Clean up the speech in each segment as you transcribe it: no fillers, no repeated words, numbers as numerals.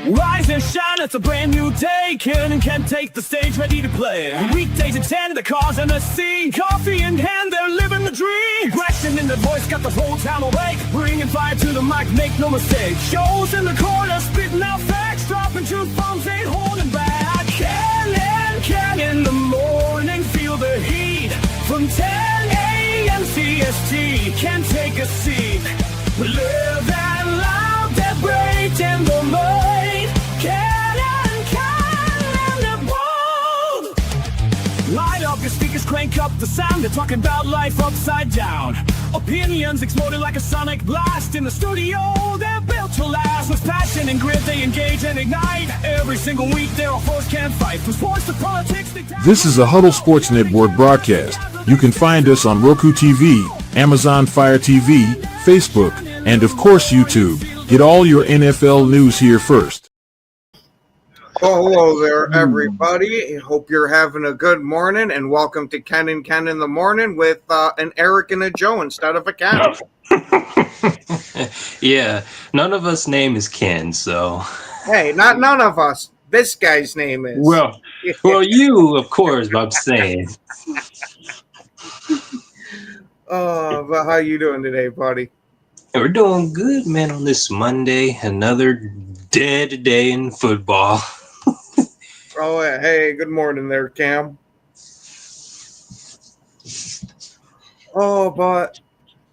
Rise and shine, it's a brand new day. Ken and Ken take the stage, ready to play. Weekdays at 10, the cars and the sea. Coffee in hand, they're living the dream. Question in the voice, got the whole town awake. Bringing fire to the mic, make no mistake. Shows in the corner, spitting out facts. Dropping truth bombs, ain't holding back. Ken and Ken in the morning, feel the heat. From 10 a.m. CST, can take a seat. We live and loud, that break in the mind. Light up your speakers, crank up the sound. They're talking about life upside down. Opinions exploding like a sonic blast. In the studio, they're built to last. With passion and grit, they engage and ignite. Every single week, they're a force can't fight. From sports to politics, This is a Huddle Sports Network broadcast. You can find us on Roku TV, Amazon Fire TV, Facebook, and of course YouTube. Get all your NFL news here first. Well, hello there, everybody. Hope you're having a good morning, and welcome to Ken and Ken in the Morning with an Eric and a Joe instead of a Ken. Yeah, none of us name is Ken, so. Hey, not none of us. This guy's name is. Well, you, of course, I'm saying. Oh, but how you doing today, buddy? We're doing good, man, on this Monday. Another dead day in football. Oh, hey, good morning there, Cam. Oh, but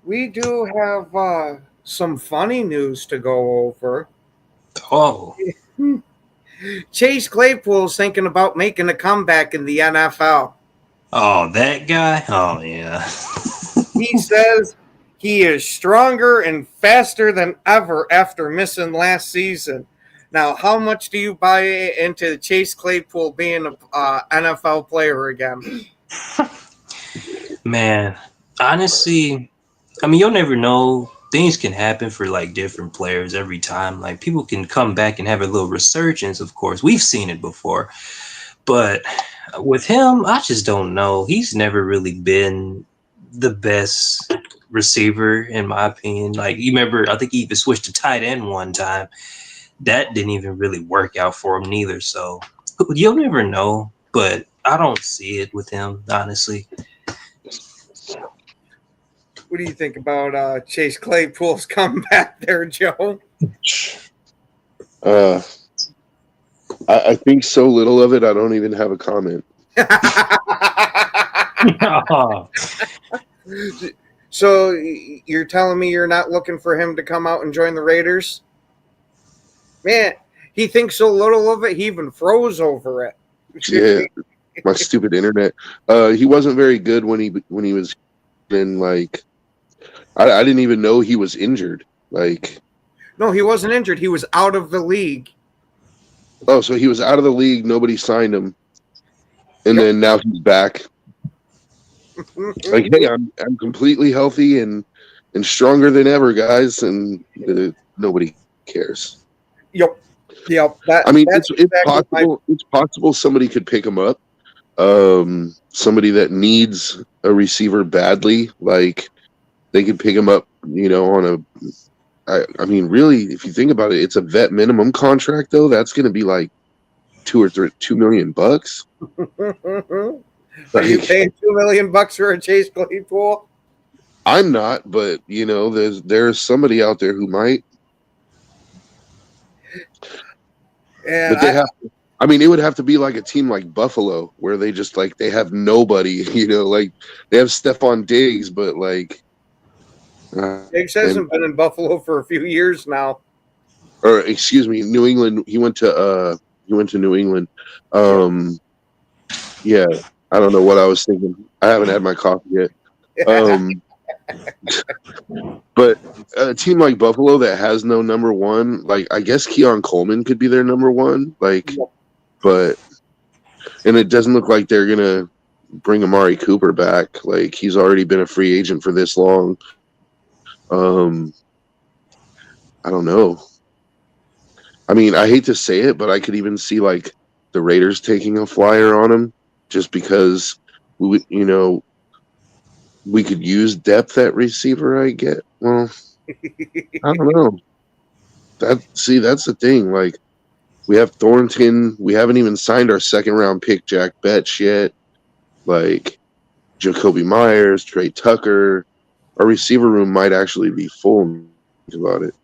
we do have some funny news to go over. Oh. Chase Claypool's thinking about making a comeback in the NFL. Oh, that guy? Oh, yeah. He says he is stronger and faster than ever after missing last season. Now, how much do you buy into Chase Claypool being an NFL player again? Man, honestly, I mean, you'll never know. Things can happen for, like, different players every time. Like, people can come back and have a little resurgence, of course. We've seen it before. But with him, I just don't know. He's never really been the best receiver, in my opinion. Like, you remember, I think he even switched to tight end one time. That didn't even really work out for him neither. So you'll never know, but I don't see it with him, honestly. What do you think about Chase Claypool's comeback there, Joe? I think so little of it, I don't even have a comment. So you're telling me you're not looking for him to come out and join the Raiders? Man, he thinks so little of it, he even froze over it. Yeah, my stupid internet. He wasn't very good when he was in, like, I didn't even know he was injured. Like, no, he wasn't injured. He was out of the league. Oh, so he was out of the league. Nobody signed him, and then now he's back. Like, hey, I'm completely healthy and stronger than ever, guys, and nobody cares. Yep. I mean, it's possible. It's possible somebody could pick him up. Somebody that needs a receiver badly, like, they could pick him up. You know, on a. I mean, really, if you think about it, it's a vet minimum contract, though. That's going to be like $2 million. Are you paying $2 million for a Chase Claypool? I'm not, but you know, there's somebody out there who might. And but they have. I mean, it would have to be like a team like Buffalo, where they just, like, they have nobody. You know, like, they have Stephon Diggs, but, like, Diggs hasn't been in Buffalo for a few years now. Or excuse me, New England. He went to New England. Yeah, I don't know what I was thinking. I haven't had my coffee yet. But a team like Buffalo that has no number one, like, I guess Keon Coleman could be their number one, like, but, and it doesn't look like they're gonna bring Amari Cooper back. Like, he's already been a free agent for this long. I don't know. I mean, I hate to say it, but I could even see, like, the Raiders taking a flyer on him, just because we could use depth at receiver. I get. Well, I don't know. That's the thing. Like, We have Thornton. We haven't even signed our second-round pick, Jack Betts, yet. Like, Jacoby Myers, Trey Tucker. Our receiver room might actually be full. Think about it.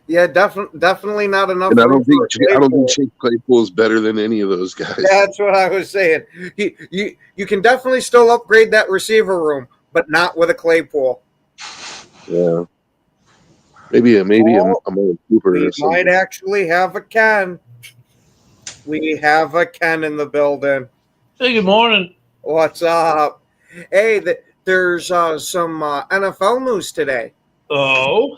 Yeah, definitely not enough. And I room don't for think Chase Claypool is better than any of those guys. That's what I was saying. You can definitely still upgrade that receiver room, but not with a Claypool. Yeah. Maybe a Amari Cooper We or something. might actually have a Ken. We have a Ken in the building. Hey, good morning. What's up? Hey, there's some NFL news today. Oh,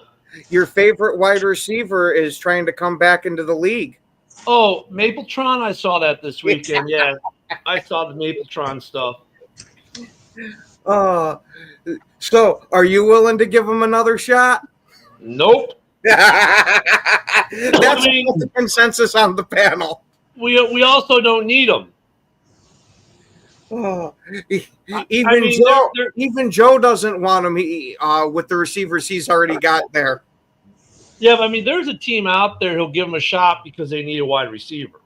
Your favorite wide receiver is trying to come back into the league. Mapletron. I saw that this weekend. Yeah, I saw the Mapletron stuff. So are you willing to give him another shot? Nope. That's mean- the consensus on the panel. We also don't need them. Even Joe doesn't want him with the receivers he's already got there. Yeah, but I mean, there's a team out there who'll give them a shot because they need a wide receiver.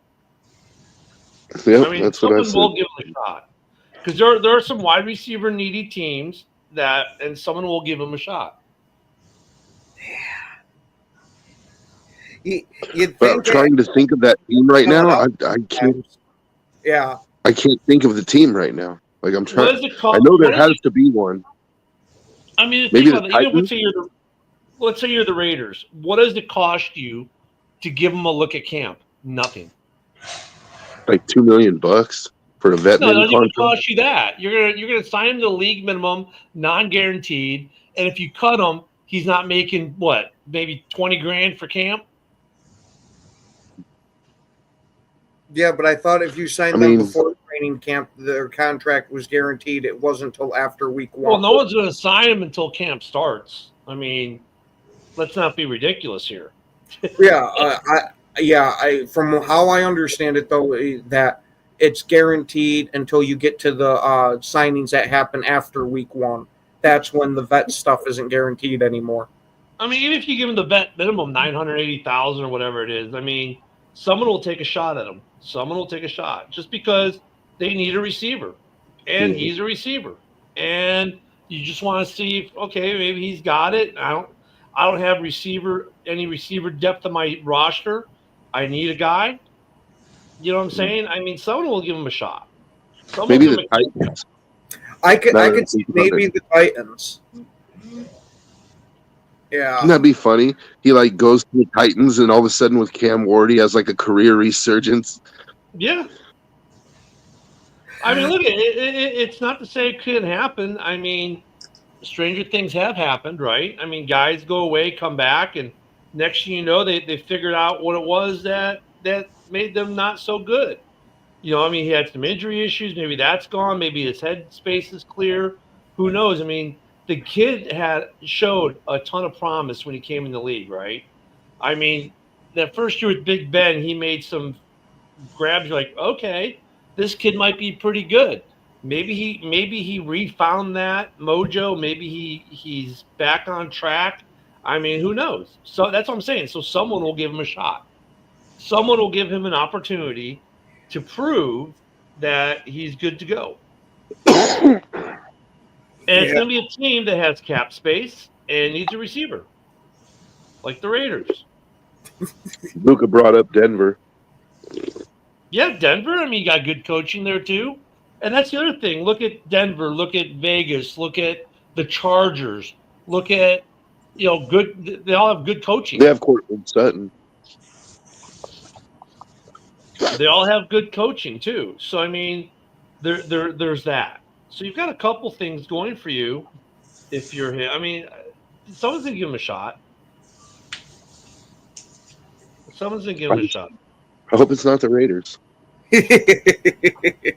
Yep, I mean, that's what I someone said. will give them a shot because there are some wide receiver needy teams and someone will give them a shot. You'd But I'm think trying to think of that team right now. I can't. Yeah. I can't think of the team right now. Like I'm What trying. does it cost? I know there has to be one. I mean, Maybe think the about it. Even Titans? let's say you're the Raiders. What does it cost you to give them a look at camp? Nothing. Like $2 million for a vet No, it minimum doesn't even contract. cost you that. You're gonna sign him to the league minimum, non-guaranteed, and if you cut him, he's not making what, maybe $20,000 for camp. Yeah, but I thought if you signed them before training camp, their contract was guaranteed. It wasn't until after week 1. Well, no one's going to sign him until camp starts. I mean, let's not be ridiculous here. I from how I understand it though, that it's guaranteed until you get to the signings that happen after week 1. That's when the vet stuff isn't guaranteed anymore. I mean, even if you give him the vet minimum $980,000 or whatever it is, I mean, someone will take a shot at him. Someone will take a shot just because they need a receiver, and he's a receiver, and you just want to see if, okay, maybe he's got it. I don't have any receiver depth on my roster. I need a guy. You know what I'm saying? I mean, someone will give him a shot. Maybe the Titans. I could see maybe the Titans. Yeah. Wouldn't that be funny? He like goes to the Titans, and all of a sudden with Cam Ward, he has like a career resurgence. Yeah. I mean, look, it's not to say it couldn't happen. I mean, stranger things have happened, right? I mean, guys go away, come back, and next thing you know, they figured out what it was that made them not so good. You know, I mean, he had some injury issues. Maybe that's gone. Maybe his head space is clear. Who knows? I mean, the kid showed a ton of promise when he came in the league, right? I mean, that first year with Big Ben, he made some grabs. You're like, okay, this kid might be pretty good. Maybe he refound that mojo. Maybe he's back on track. I mean, who knows? So that's what I'm saying. So someone will give him a shot. Someone will give him an opportunity to prove that he's good to go. And it's going to be a team that has cap space and needs a receiver, like the Raiders. Luka brought up Denver. Yeah, Denver. I mean, you got good coaching there too. And that's the other thing. Look at Denver. Look at Vegas. Look at the Chargers. Look at, good. They all have good coaching. They have Courtland Sutton. They all have good coaching too. So I mean, there's that. So you've got a couple things going for you. If you're him, I mean, someone's gonna give him a shot. Someone's gonna give him a shot. I hope it's not the Raiders.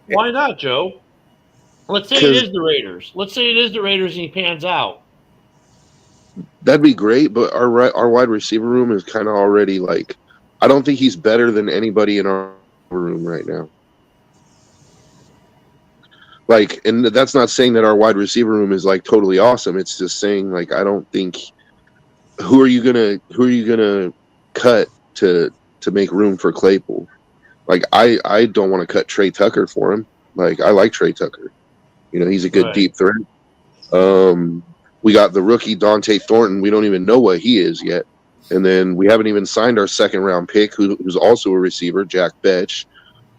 Why not, Joe? Let's say it is the Raiders. Let's say it is the Raiders and he pans out. That'd be great, but our wide receiver room is kind of already like. I don't think he's better than anybody in our room right now. Like, and that's not saying that our wide receiver room is like totally awesome. It's just saying like I don't think who are you gonna cut to make room for Claypool. Like I don't want to cut Trey Tucker for him. Like I like Trey Tucker. You know, he's a good Right. deep threat. We got the rookie Dante Thornton. We don't even know what he is yet. And then we haven't even signed our second round pick, who's also a receiver, Jack Betch.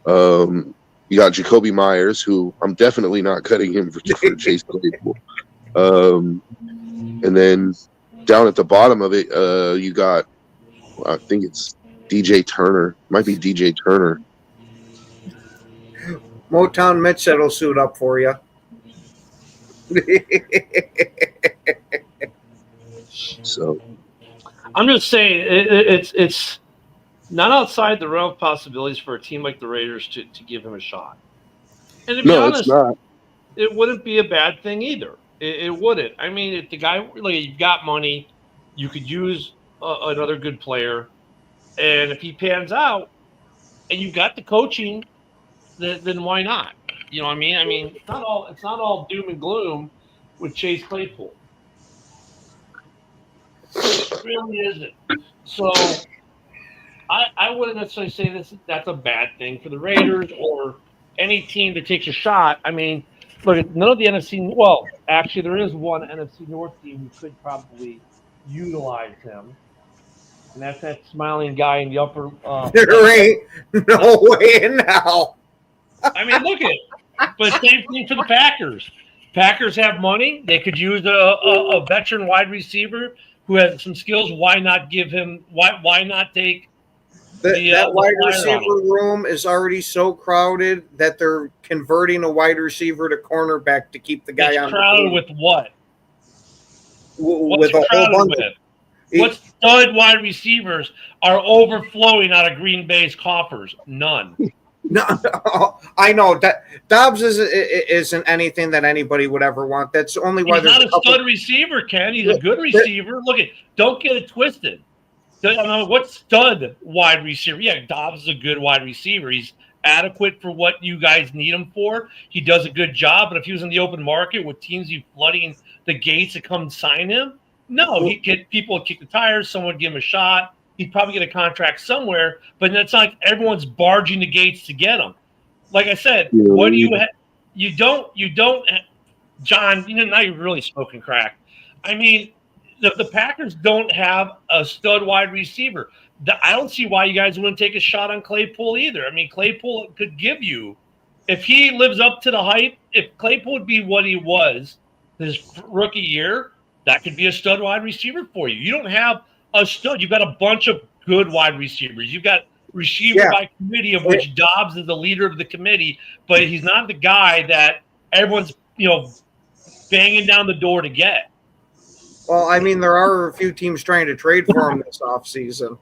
You got Jacoby Myers, who I'm definitely not cutting him for Chase Claypool. And then down at the bottom of it, you got, I think it's DJ Turner. Might be DJ Turner. Motown Mitch that'll suit up for you. So I'm just saying it's not outside the realm of possibilities for a team like the Raiders to give him a shot. And to be no, honest, it's not. it wouldn't be a bad thing either. It wouldn't. I mean, if the guy, like, you've got money, you could use another good player, and if he pans out, and you've got the coaching, then why not? You know what I mean? I mean, it's not all doom and gloom with Chase Claypool. It really isn't. So I wouldn't necessarily say that's a bad thing for the Raiders or any team that takes a shot. I mean, look, none of the NFC. Well, actually, there is one NFC North team who could probably utilize him, and that's that smiling guy in the upper. There ain't no way in hell. I mean, look at it. But same thing for the Packers. Packers have money. They could use a veteran wide receiver who has some skills. Why not give him? Why not take That wide flyer receiver on him? room is already so crowded that they're converting a wide receiver to cornerback to keep the guy It's on crowded the team. with what? What's With a whole crowded bunch with? of What stud wide receivers are overflowing out of Green Bay's coffers? None. No, I know that Dobbs isn't anything that anybody would ever want. That's only why He's there's not a a couple. stud receiver, Ken. He's a good receiver. Look at, don't get it twisted. What stud wide receiver? Yeah, Dobbs is a good wide receiver. He's adequate for what you guys need him for. He does a good job. But if he was in the open market with teams flooding the gates to come sign him, no, he'd get people would kick the tires. Someone would give him a shot. He'd probably get a contract somewhere. But it's not like everyone's barging the gates to get him. Like I said, what do you have? You don't, John. You know, now you're really smoking crack. I mean, the Packers don't have a stud wide receiver. I don't see why you guys wouldn't take a shot on Claypool either. I mean, Claypool could give you, if he lives up to the hype, if Claypool would be what he was his rookie year, that could be a stud wide receiver for you. You don't have a stud. You've got a bunch of good wide receivers. You've got receiver by committee, of which Dobbs is the leader of the committee, but he's not the guy that everyone's, banging down the door to get. Well, I mean, there are a few teams trying to trade for him this offseason.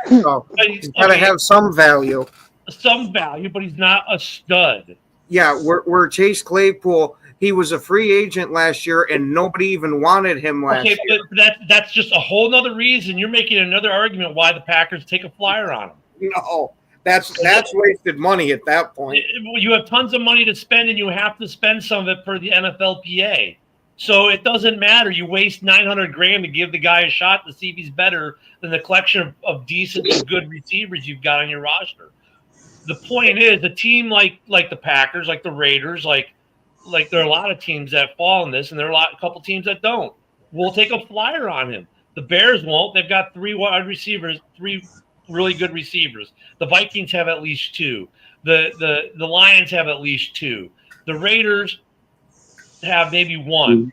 So he's got to have some value. Some value, but he's not a stud. Yeah, where Chase Claypool, he was a free agent last year, and nobody even wanted him last year. But that's just a whole nother reason. You're making another argument why the Packers take a flyer on him. No, that's wasted money at that point. You have tons of money to spend, and you have to spend some of it per the NFLPA. So it doesn't matter. You waste $900,000 to give the guy a shot to see if he's better than the collection of decent and good receivers you've got on your roster. The point is, a team like the Packers, like the Raiders, like there are a lot of teams that fall in this, and there are a couple teams that don't. We'll take a flyer on him. The Bears won't. They've got 3 wide receivers, 3 really good receivers. The Vikings have at least 2. The Lions have at least 2. The Raiders have maybe 1,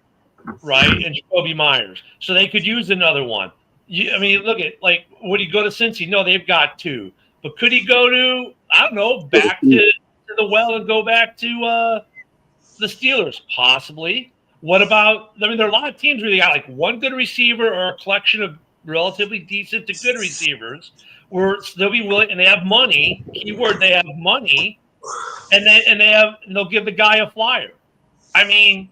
right? And Jacoby Myers. So they could use another one. I mean, look at, would he go to Cincy? No, they've got 2. But could he go to, I don't know, back to the well and go back to the Steelers? Possibly. What about, I mean, there are a lot of teams where they got 1 good receiver or a collection of relatively decent to good receivers where they'll be willing, and they have money. Keyword, they have money, and they'll give the guy a flyer. I mean,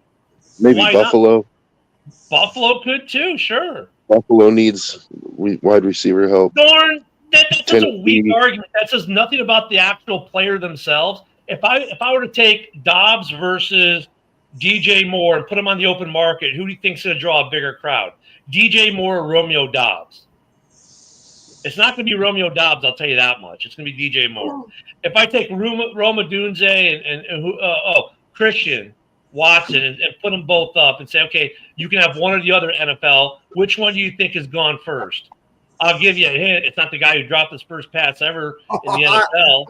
maybe Buffalo. Not? Buffalo could too, sure. Buffalo needs wide receiver help. Darn, that's such a weak argument. That says nothing about the actual player themselves. If I were to take Dobbs versus DJ Moore and put them on the open market, who do you think's going to draw a bigger crowd? DJ Moore or Romeo Dobbs? It's not going to be Romeo Dobbs, I'll tell you that much. It's going to be DJ Moore. If I take Roma Dunze and Christian Watson and put them both up and say, okay, you can have one or the other NFL, which one do you think has gone first? I'll give you a hint. It's not the guy who dropped his first pass ever in the NFL.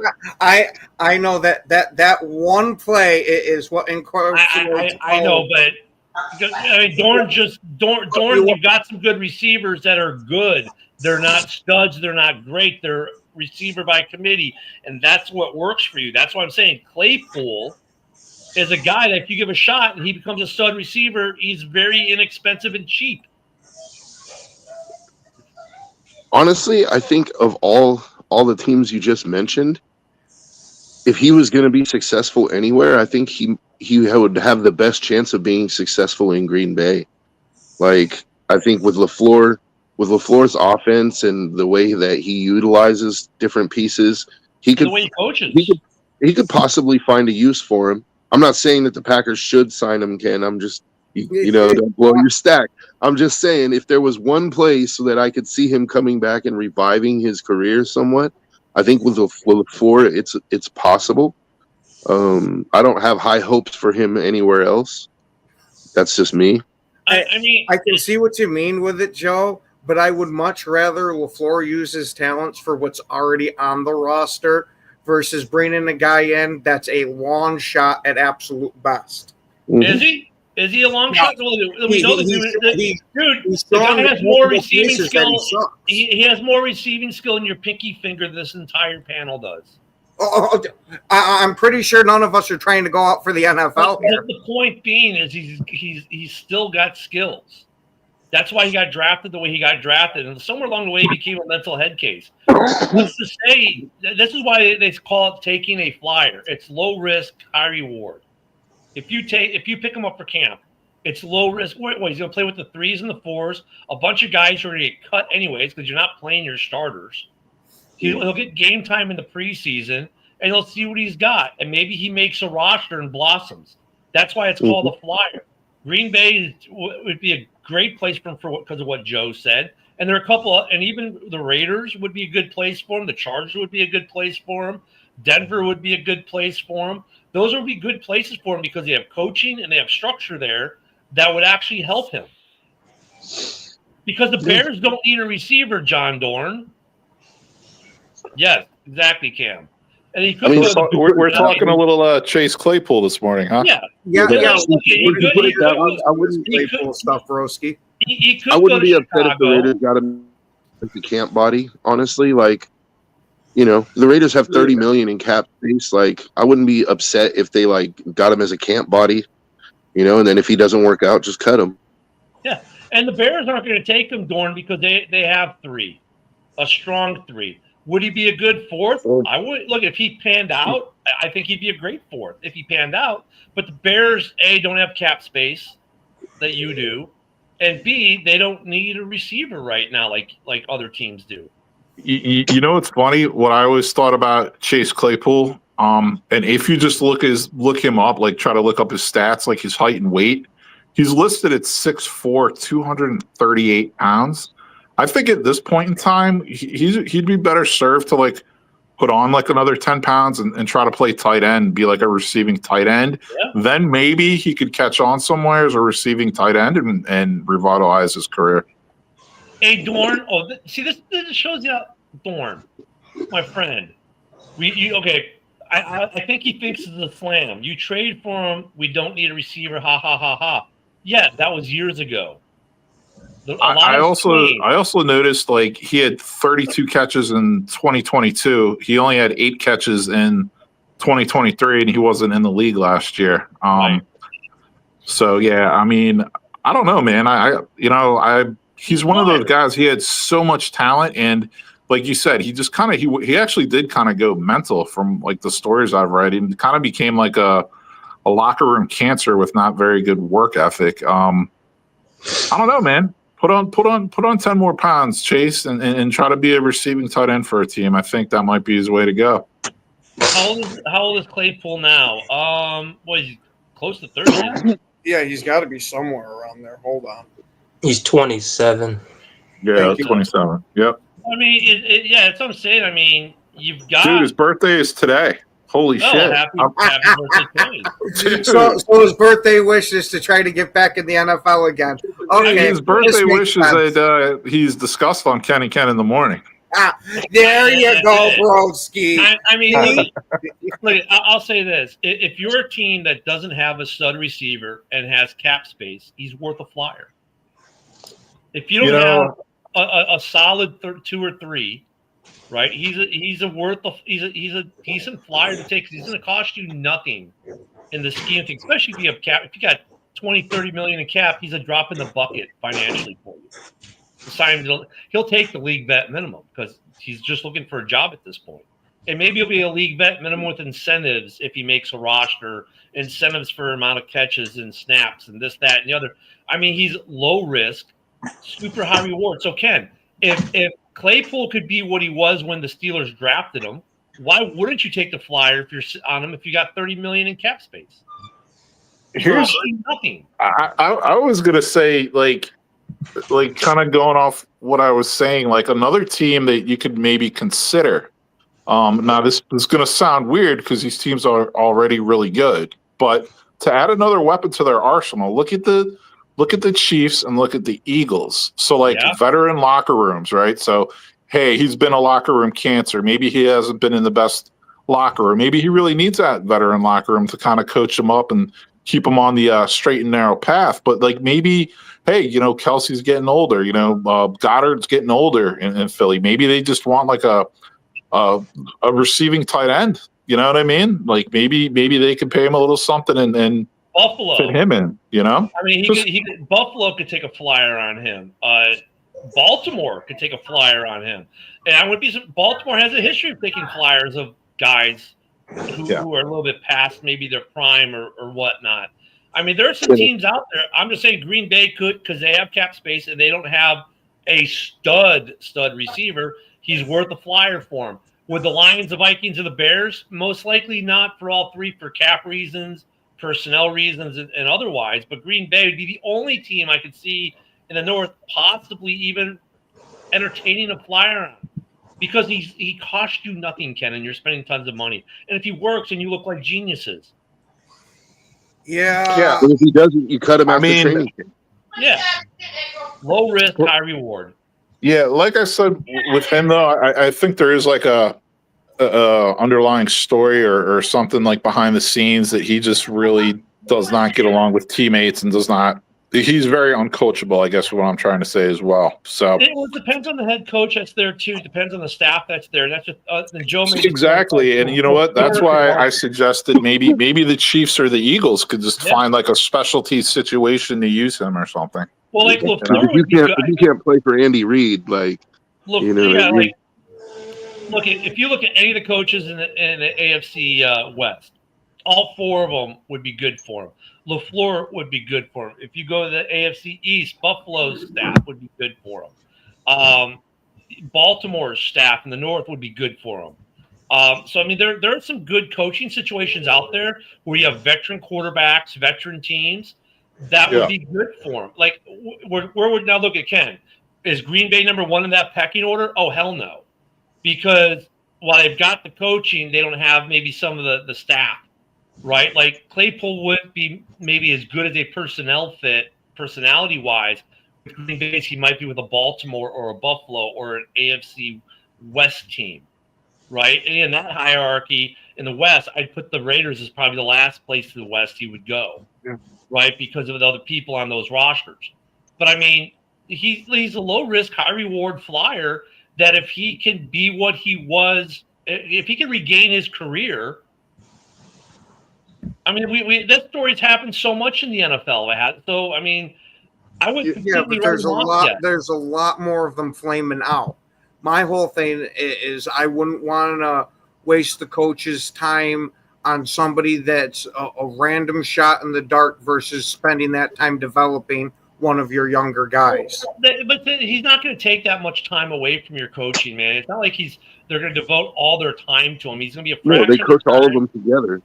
I know that one play is what incorporates. I know, but I mean, Dorn, you've got some good receivers that are good. They're not studs. They're not great. They're receiver by committee, and that's what works for you. That's why I'm saying Claypool is a guy that if you give a shot and he becomes a stud receiver, he's very inexpensive and cheap. Honestly, I think of all the teams you just mentioned, if he was going to be successful anywhere, I think he would have the best chance of being successful in Green Bay. Like, I think with LaFleur's offense and the way that he utilizes different pieces, the way he coaches, he could possibly find a use for him. I'm not saying that the Packers should sign him, Ken. I'm just, don't blow your stack. I'm just saying if there was one place so that I could see him coming back and reviving his career somewhat, I think with LaFleur, it's possible. I don't have high hopes for him anywhere else. That's just me. I can see what you mean with it, Joe, but I would much rather LaFleur use his talents for what's already on the roster versus bringing a guy in that's a long shot at absolute best. Mm-hmm. Is he? Is he a long shot? We know the guy has more receiving skill. He has more receiving skill in your pinky finger than this entire panel does. I'm pretty sure none of us are trying to go out for the NFL here. The point being is he's still got skills. That's why he got drafted the way he got drafted, and somewhere along the way he became a mental head case. What's to say? This is why they call it taking a flyer. It's low risk, high reward. If you pick him up for camp, it's low risk. Wait, he's going to play with the 3s and the 4s. A bunch of guys are going to get cut anyways because you're not playing your starters. He'll get game time in the preseason, and he'll see what he's got. And maybe he makes a roster and blossoms. That's why it's called a flyer. Green Bay would be a great place for him because of what Joe said. And there are a couple, and even the Raiders would be a good place for him. The Chargers would be a good place for him. Denver would be a good place for him. Those would be good places for him because they have coaching and they have structure there that would actually help him. Because the Bears don't need a receiver, John Dorn. Yes, exactly, Cam. And he could we're talking a little Chase Claypool this morning, huh? Yeah. I wouldn't Claypool stuff, Roski. I wouldn't be upset if the Raiders got him as the camp body, honestly. Like, the Raiders have $30 million in cap space. Like, I wouldn't be upset if they got him as a camp body, and then if he doesn't work out, just cut him. Yeah, and the Bears aren't going to take him, Dorn, because they have 3, a strong 3. Would he be a good 4th? I would. Look, if he panned out, I think he'd be a great 4th if he panned out. But the Bears, A, don't have cap space that you do, and B, they don't need a receiver right now like other teams do. You know what's funny? What I always thought about Chase Claypool, and if you just look him up, try to look up his stats, like his height and weight, he's listed at 6'4", 238 pounds. I think at this point in time, he'd be better served to put on another 10 pounds and try to play tight end, be a receiving tight end. Yeah. Then maybe he could catch on somewhere as a receiving tight end and revitalize his career. Hey, Dorn. Oh, see, this shows you, Dorn, my friend. I think he thinks it's a slam. You trade for him. We don't need a receiver. Ha ha ha ha. Yeah, that was years ago. I also noticed he had 32 catches in 2022. He only had 8 catches in 2023, and he wasn't in the league last year. Right. So yeah, I mean, I don't know, man. He's one of those guys. He had so much talent, and like you said, he just he actually did kind of go mental from the stories I've read. He kind of became a locker room cancer with not very good work ethic. I don't know, man. Put on 10 more pounds, Chase, and try to be a receiving tight end for a team. I think that might be his way to go. How old is Claypool now? He's close to 30. Yeah, he's got to be somewhere around there. Hold on. He's 27. Yeah, 27. Yep. I mean, yeah, that's what I'm saying. I mean, you've got Dude, his birthday is today. Holy oh, shit! happy birthday, Tony. Dude, So his birthday wish is to try to get back in the NFL again. Okay, his birthday this makes wish is sense. that he's discussed on Ken and Ken in the morning. There you go, Broski. I mean, look, I'll say this: if you're a team that doesn't have a stud receiver and has cap space, he's worth a flyer. If you don't have a solid 2 or 3, right? He's a decent flyer to take. 'Cause he's going to cost you nothing in the scheme of things, especially if you have cap. If you got 20-30 million in cap, he's a drop in the bucket financially for you. He'll take the league vet minimum because he's just looking for a job at this point. And maybe he'll be a league vet minimum with incentives if he makes a roster, incentives for amount of catches and snaps and this, that, and the other. I mean, he's low risk, super high reward. So Ken, if Claypool could be what he was when the Steelers drafted him, why wouldn't you take the flyer if you're on him if you got 30 million in cap space? Here's nothing. I was gonna say like kind of going off what I was saying, like another team that you could maybe consider. Now this is going to sound weird because these teams are already really good, but to add another weapon to their arsenal, look at the Chiefs and look at the Eagles. So veteran locker rooms, right? So hey, he's been a locker room cancer. Maybe he hasn't been in the best locker room. Maybe he really needs that veteran locker room to kind of coach him up and keep him on the straight and narrow path. But like maybe, hey, Kelsey's getting older. Goddard's getting older in Philly. Maybe they just want like a receiving tight end. You know what I mean? Like maybe they could pay him a little something and Buffalo fit him in. I mean, Buffalo could take a flyer on him. Baltimore could take a flyer on him, and I would be. Baltimore has a history of taking flyers of guys who are a little bit past maybe their prime or whatnot. I mean, there are some teams out there. I'm just saying Green Bay could because they have cap space and they don't have a stud receiver. He's worth a flyer for him. With the Lions, the Vikings, and the Bears, most likely not for all three for cap reasons, personnel reasons, and otherwise. But Green Bay would be the only team I could see in the North possibly even entertaining a flyer on. Because he costs you nothing, Ken, and you're spending tons of money. And if he works and you look like geniuses. Yeah. But if he doesn't, you cut him out the training camp. Yeah. Low risk, high reward. Yeah, like I said with him though, I think there is like a underlying story or something like behind the scenes that he just really does not get along with teammates and does not. He's very uncoachable, I guess is what I'm trying to say as well. So it depends on the head coach that's there too. It depends on the staff that's there. That's just Joe. Exactly, and you know what? That's why I suggested maybe the Chiefs or the Eagles could just find like a specialty situation to use him or something. Well, like LaFleur if you can't play for Andy Reid, like look, if you look at any of the coaches in the AFC West, all 4 of them would be good for him. LaFleur would be good for him. If you go to the AFC East, Buffalo's staff would be good for him. Baltimore's staff in the North would be good for him. So, I mean, there are some good coaching situations out there where you have veteran quarterbacks, veteran teams. That would be good for him. Like, where would now look at Ken? Is Green Bay number 1 in that pecking order? Oh, hell no. Because while they've got the coaching, they don't have maybe some of the staff. Right, like Claypool would be maybe as good as a personnel fit, personality-wise. With Green Bay, he might be with a Baltimore or a Buffalo or an AFC West team, right? And in that hierarchy in the West, I'd put the Raiders as probably the last place in the West he would go, right, because of the other people on those rosters. But I mean, he's a low-risk, high-reward flyer that if he can be what he was, if he can regain his career. I mean, that story's happened so much in the NFL. So, I mean, I would. Yeah, but there's a lot. There's a lot more of them flaming out. My whole thing is, I wouldn't want to waste the coach's time on somebody that's a random shot in the dark versus spending that time developing one of your younger guys. But he's not going to take that much time away from your coaching, man. It's not like they're going to devote all their time to him. He's going to be a fraction. No, they coach all of them together.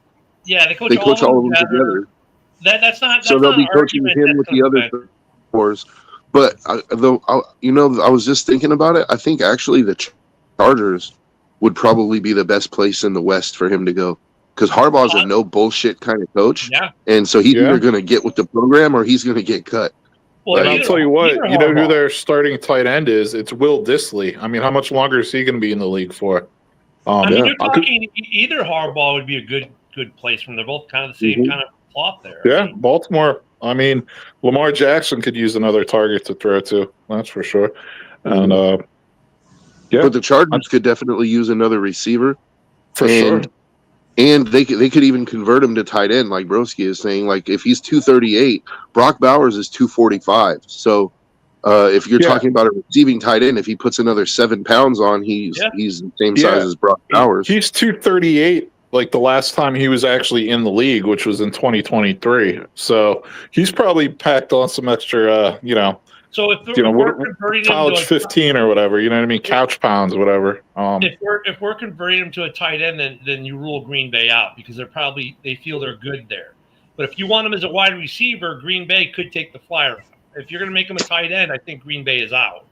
Yeah, they coach all of them together. That's not. So they'll be coaching him with the other fours. But I was just thinking about it. I think actually the Chargers would probably be the best place in the West for him to go, because Harbaugh's a no bullshit kind of coach, Yeah. and so he's either going to get with the program or he's going to get cut. Well, And I'll tell you what, you know who Harbaugh. their starting tight end is? It's Will Dissly. I mean, how much longer is he going to be in the league for? I mean, Yeah. you're talking either Harbaugh would be a good place from. They're both kind of the same kind of cloth there. Yeah, Baltimore. I mean, Lamar Jackson could use another target to throw to. That's for sure. And yeah, But the Chargers could definitely use another receiver, for sure. and they could even convert him to tight end, like Broski is saying. Like if he's 238, Brock Bowers is 245. So if you're talking about a receiving tight end, if he puts another 7 pounds on, he's the same size as Brock Bowers. He's 238. Like the last time he was actually in the league, which was in 2023. So he's probably packed on some extra, So if we're converting college him to 15 or whatever, you know what I mean? Couch pounds, whatever. if we're converting him to a tight end, then you rule Green Bay out because they feel they're good there. But if you want him as a wide receiver, Green Bay could take the flyer. If you're going to make him a tight end, I think Green Bay is out.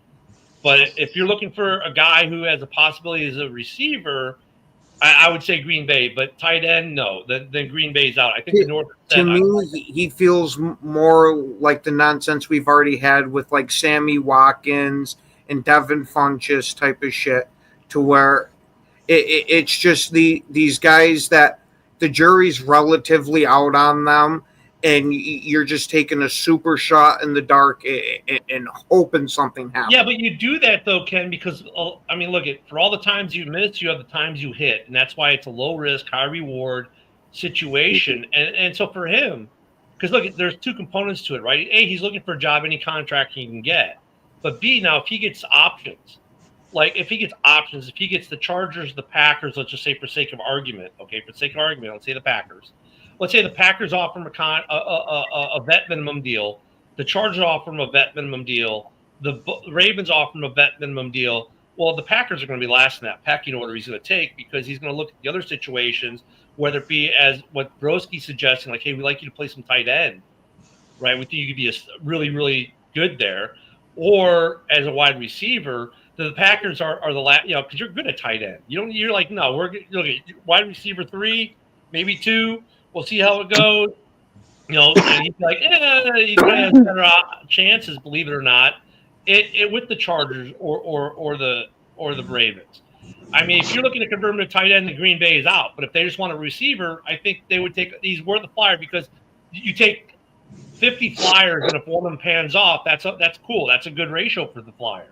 But if you're looking for a guy who has a possibility as a receiver, I would say Green Bay, but tight end, no. Then Green Bay's out. I think the North. To me, he feels more like the nonsense we've already had with like Sammy Watkins and Devin Funchess type of shit, to where it's just these guys that the jury's relatively out on them, and you're just taking a super shot in the dark and hoping something happens. Yeah, but you do that though, Ken, because I mean, look, for all the times you miss, you have the times you hit, and that's why it's a low risk, high reward situation. And so for him, because look, there's two components to it, right? A, he's looking for a job, any contract he can get, but B, now if he gets options, if he gets the Chargers, the Packers, let's just say for sake of argument, let's say the Packers. Let's say the Packers offer him a vet minimum deal. The Chargers offer him a vet minimum deal. The Ravens offer him a vet minimum deal. Well, the Packers are going to be last in that pecking order he's going to take, because he's going to look at the other situations, whether it be as what Broski's suggesting, like, hey, we'd like you to play some tight end, right? We think you could be really, really good there. Or as a wide receiver, the Packers are the last, because you're good at tight end. You're like, no, we're look at wide receiver 3, maybe 2. We'll see how it goes. And he's like, he has better chances, believe it or not, with the Chargers or the Ravens. I mean, if you're looking to convert him to tight end, the Green Bay is out. But if they just want a receiver, I think they would take. He's worth the flyer, because you take 50 flyers, and if one of them pans off, that's cool. That's a good ratio for the flyer.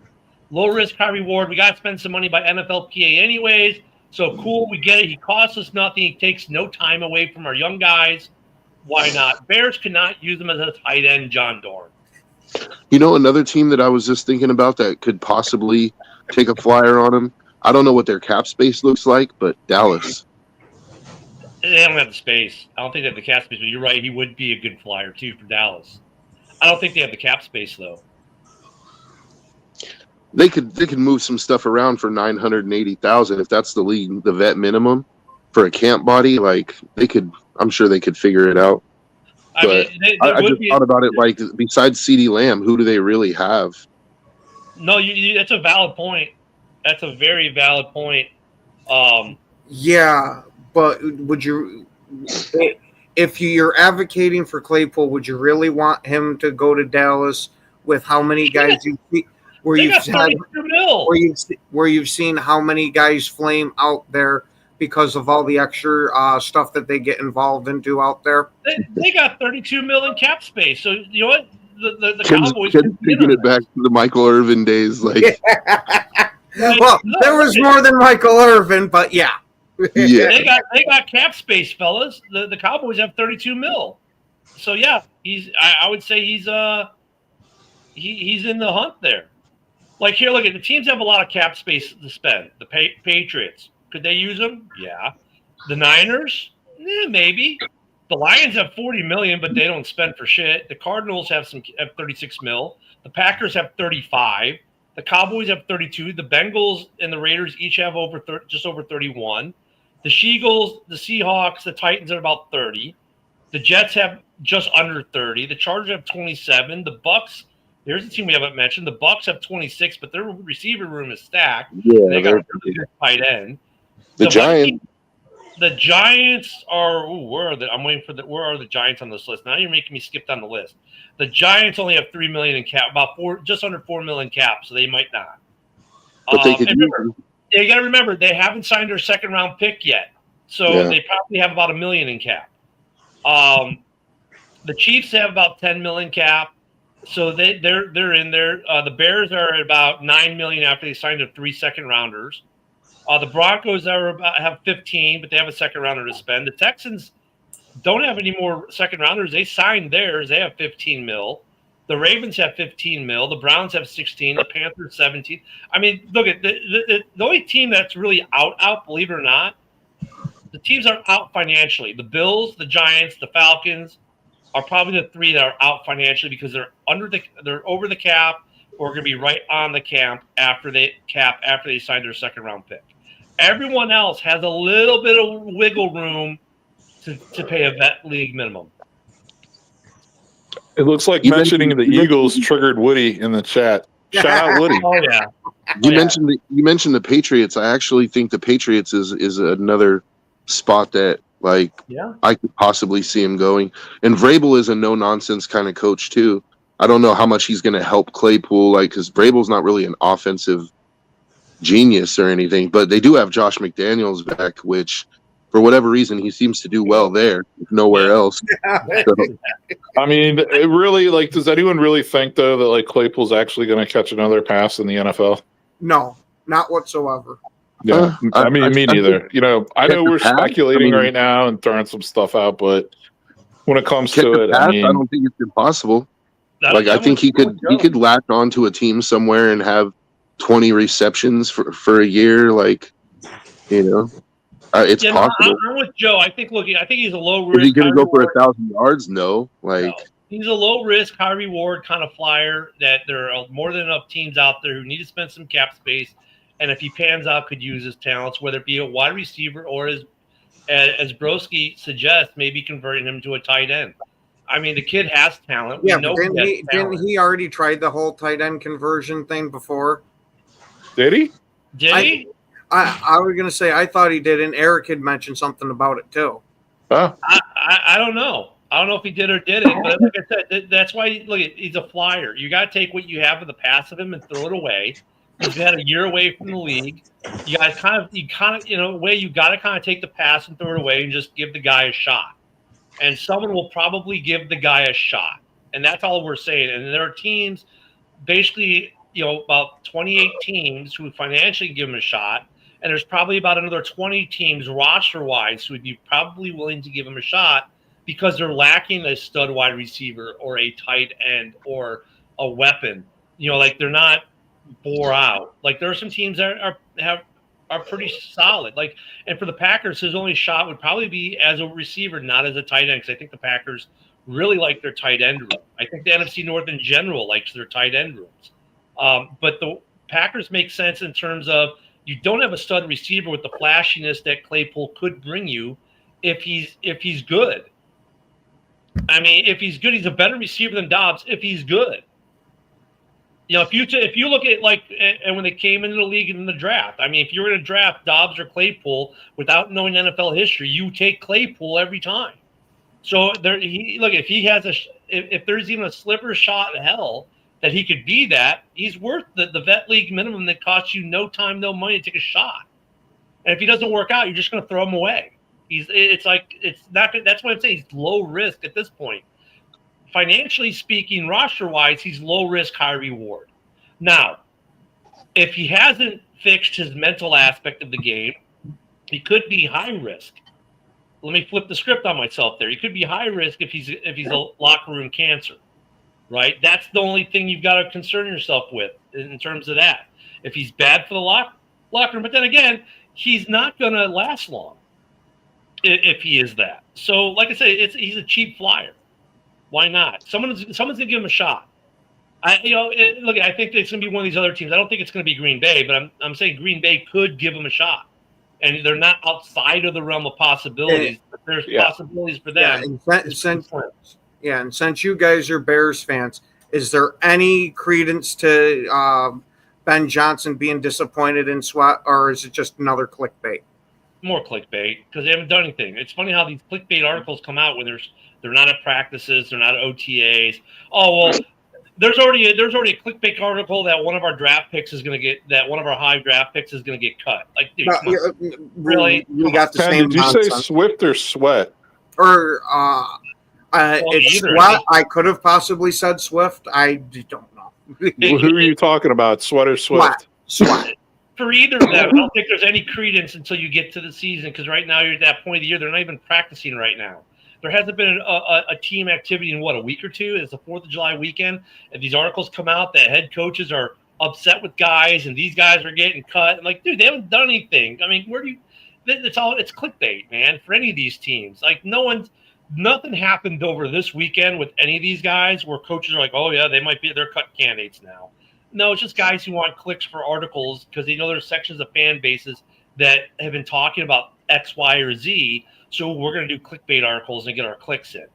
Low risk, high reward. We got to spend some money by NFLPA anyways. So cool, we get it. He costs us nothing. He takes no time away from our young guys. Why not? Bears cannot use him as a tight end, John Dorn. Another team that I was just thinking about that could possibly take a flyer on him. I don't know what their cap space looks like, but Dallas. They don't have the space. I don't think they have the cap space, but you're right. He would be a good flyer, too, for Dallas. I don't think they have the cap space, though. They could move some stuff around for $980,000 if that's the vet minimum for a camp body. Like I'm sure they could figure it out. But I just thought about it. Like besides CeeDee Lamb, who do they really have? No, that's a valid point. That's a very valid point. Yeah, but would you, if you're advocating for Claypool, would you really want him to go to Dallas with how many guys you see? Where you've seen how many guys flame out there because of all the extra stuff that they get involved into out there. They got $32 million cap space. So you know what? The Cowboys taking it back to the Michael Irvin days. Like, well, there was more than Michael Irvin, but yeah. They got cap space, fellas. The Cowboys have $32 million. So yeah, I would say he's in the hunt there. Like here, look at the teams have a lot of cap space to spend. The Patriots, could they use them? Yeah. The Niners, maybe. The Lions have $40 million, but they don't spend for shit. The Cardinals have $36 million. The Packers have $35. The Cowboys have $32. The Bengals and the Raiders each have just over $31. The Eagles, the Seahawks, the Titans are about $30. The Jets have just under $30. The Chargers have $27. The Bucks Here's a team we haven't mentioned. The Bucks have 26, but their receiver room is stacked. Yeah, They got they're a really good tight end. the Vikings- Giants. The Giants are. Ooh, where are the? I'm waiting for the. Where are the Giants on this list? Now you're making me skip down the list. The Giants only have $3 million in cap, just under $4 million cap, so they might not. But they could and use remember, you got to remember they haven't signed their second round pick yet, so Yeah. they probably have about $1 million in cap. The Chiefs have about $10 million cap, so they're in there. The Bears are at about $9 million after they signed their 3 second rounders. The Broncos have 15, but they have a second rounder to spend. The Texans don't have any more second rounders. They signed theirs. They have 15 mil. The Ravens have 15 mil. The Browns have 16. The Panthers 17. I mean, look at the only team that's really out, believe it or not, the teams are out financially. The Bills, the Giants, the Falcons are probably the 3 that are out financially because they're over the cap or going to be right on the cap after they sign their second round pick. Everyone else has a little bit of wiggle room to pay a vet league minimum. It looks like You mentioning the mentioned- Eagles triggered Woody in the chat. Shout out Woody. Oh yeah, You mentioned the Patriots. I actually think the Patriots is another spot that yeah. I could possibly see him going. And Vrabel is a no nonsense kind of coach too. I don't know how much he's going to help Claypool, because Vrabel's not really an offensive genius or anything, but they do have Josh McDaniels back, which for whatever reason he seems to do well there, nowhere else. So, I mean, it really, does anyone really think though that Claypool's actually going to catch another pass in the NFL? No, not whatsoever. Yeah, I me neither. I know we're pass? speculating I mean- right now and throwing some stuff out, but when it comes Catch to the it, pass, I I mean, don't think it's impossible. That I think he could latch onto a team somewhere and have 20 receptions for a year. It's Yeah, possible. I'm with Joe. I think he's a low Is he risk. going to go for high reward. 1,000 yards? No. No. He's a low risk, high reward kind of flyer that there are more than enough teams out there who need to spend some cap space, and if he pans out, could use his talents, whether it be a wide receiver or as Broski suggests, maybe converting him to a tight end. I mean, the kid has talent. Yeah, We know but he has talent. didn't he already tried the whole tight end conversion thing before? did he? Did he? I was gonna say I thought he did, and Eric had mentioned something about it too. Oh, I don't know. I don't know if he did or didn't, but like I said, that's why he's a flyer. You got to take what you have of the pass of him and throw it away. He's had a year away from the league. You guys kind of, in a way, you got to kind of take the pass and throw it away and just give the guy a shot. And someone will probably give the guy a shot, and that's all we're saying. And there are teams, basically, about 28 teams who would financially give him a shot, and there's probably about another 20 teams roster-wise who would be probably willing to give him a shot because they're lacking a stud wide receiver or a tight end or a weapon. They're not bore out. There are some teams that are pretty solid. And for the Packers, his only shot would probably be as a receiver, not as a tight end, because I think the Packers really like their tight end room. I think the NFC North in general likes their tight end rooms. But the Packers make sense in terms of you don't have a stud receiver with the flashiness that Claypool could bring you if he's good. I mean, if he's good, he's a better receiver than Dobbs if he's good. If you look at and when they came into the league in the draft, I mean, if you were going to draft Dobbs or Claypool without knowing NFL history, you take Claypool every time. So if there's even a sliver shot in hell that he could be that, he's worth the vet league minimum that costs you no time, no money to take a shot. And if he doesn't work out, you're just going to throw him away. That's what I'm saying. He's low risk at this point. Financially speaking, roster-wise, he's low risk, high reward. Now, if he hasn't fixed his mental aspect of the game, he could be high risk. Let me flip the script on myself there. He could be high risk if he's a locker room cancer, right? That's the only thing you've got to concern yourself with in terms of that. If he's bad for the locker room, but then again, he's not going to last long if he is that. So, like I say, he's a cheap flyer. Why not? Someone's gonna give him a shot. I think it's gonna be one of these other teams. I don't think it's gonna be Green Bay, but I'm saying Green Bay could give him a shot, and they're not outside of the realm of possibilities. But there's possibilities for them. And since you guys are Bears fans, Is there any credence to Ben Johnson being disappointed in Sweat, or is it just another clickbait? More clickbait because they haven't done anything. It's funny how these clickbait articles come out when they're not at practices, they're not at OTAs. Oh well, there's already a clickbait article that one of our draft picks is going to get, that one of our high draft picks is going to get cut. Like, dude, really? We got the Ken, same. did you say nonsense. Swift or Sweat? Or it's either. Sweat. I could have possibly said Swift. I don't know. Who are you talking about, Sweat or Swift? Sweat. For either of them, I don't think there's any credence until you get to the season, because right now you're at that point of the year. They're not even practicing right now. There hasn't been a team activity in, a week or two? It's the 4th of July weekend, and these articles come out that head coaches are upset with guys, and these guys are getting cut. I'm like, dude, they haven't done anything. I mean, it's clickbait, man, for any of these teams. Like, nothing happened over this weekend with any of these guys where coaches are like, oh yeah, they're cut candidates now. No, it's just guys who want clicks for articles because they know there's sections of fan bases that have been talking about X, Y, or Z. So we're going to do clickbait articles and get our clicks in,